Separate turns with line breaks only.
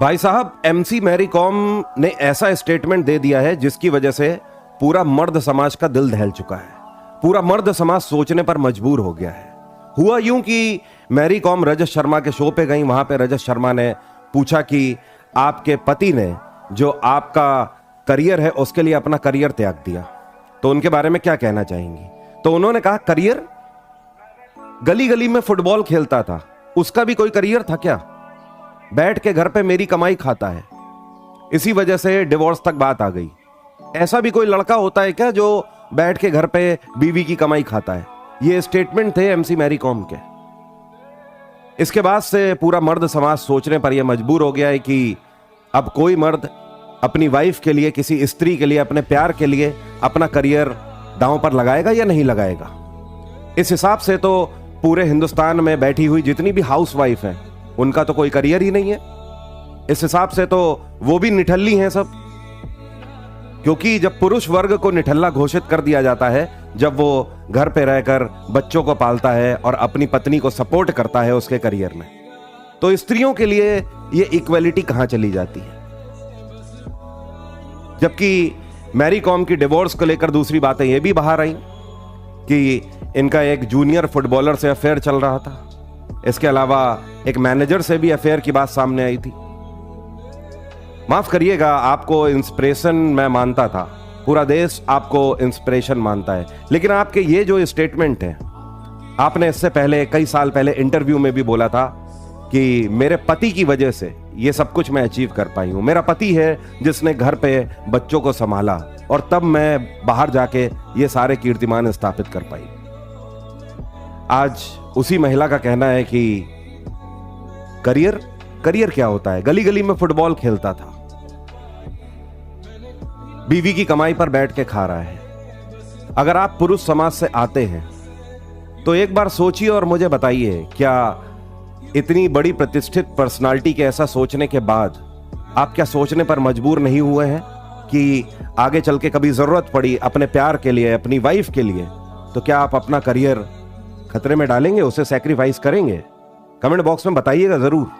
भाई साहब, MC Mary com ने ऐसा स्टेटमेंट दे दिया है जिसकी वजह से पूरा मर्द समाज का दिल दहल चुका है। पूरा मर्द समाज सोचने पर मजबूर हो गया है। हुआ यूं कि मैरी कॉम रजत शर्मा के शो पे गई। वहां पे रजत शर्मा ने पूछा कि आपके पति ने जो आपका करियर है उसके लिए अपना करियर त्याग दिया, तो उनके बारे में क्या कहना चाहेंगी? तो उन्होंने कहा, करियर? गली गली में फुटबॉल खेलता था, उसका भी कोई करियर था क्या? बैठ के घर पे मेरी कमाई खाता है। इसी वजह से डिवोर्स तक बात आ गई। ऐसा भी कोई लड़का होता है क्या जो बैठ के घर पे बीवी की कमाई खाता है? ये स्टेटमेंट थे एमसी मैरी कॉम के। इसके बाद से पूरा मर्द समाज सोचने पर यह मजबूर हो गया है कि अब कोई मर्द अपनी वाइफ के लिए, किसी स्त्री के लिए, अपने प्यार के लिए अपना करियर दांव पर लगाएगा या नहीं लगाएगा। इस हिसाब से तो पूरे हिंदुस्तान में बैठी हुई जितनी भी हाउस वाइफ हैं उनका तो कोई करियर ही नहीं है। इस हिसाब से तो वो भी निठल्ली हैं सब, क्योंकि जब पुरुष वर्ग को निठल्ला घोषित कर दिया जाता है, जब वो घर पे रहकर बच्चों को पालता है और अपनी पत्नी को सपोर्ट करता है उसके करियर में, तो स्त्रियों के लिए ये इक्वेलिटी कहां चली जाती है। जबकि मैरी कॉम की डिवोर्स को लेकर दूसरी बातें ये भी बाहर आई कि इनका एक जूनियर फुटबॉलर से अफेयर चल रहा था। इसके अलावा एक मैनेजर से भी अफेयर की बात सामने आई थी। माफ करिएगा, आपको इंस्पिरेशन मैं मानता था, पूरा देश आपको इंस्पिरेशन मानता है, लेकिन आपके ये जो स्टेटमेंट है, आपने इससे पहले कई साल पहले इंटरव्यू में भी बोला था कि मेरे पति की वजह से ये सब कुछ मैं अचीव कर पाई हूं। मेरा पति है जिसने घर पे बच्चों को संभाला और तब मैं बाहर जाके ये सारे कीर्तिमान स्थापित कर पाई। आज उसी महिला का कहना है कि करियर करियर क्या होता है? गली गली में फुटबॉल खेलता था, बीवी की कमाई पर बैठ के खा रहा है। अगर आप पुरुष समाज से आते हैं तो एक बार सोचिए और मुझे बताइए, क्या इतनी बड़ी प्रतिष्ठित पर्सनालिटी के ऐसा सोचने के बाद आप क्या सोचने पर मजबूर नहीं हुए हैं कि आगे चल के कभी जरूरत पड़ी अपने प्यार के लिए, अपनी वाइफ के लिए, तो क्या आप अपना करियर खतरे में डालेंगे, उसे सैक्रिफाइस करेंगे? कमेंट बॉक्स में बताइएगा जरूर।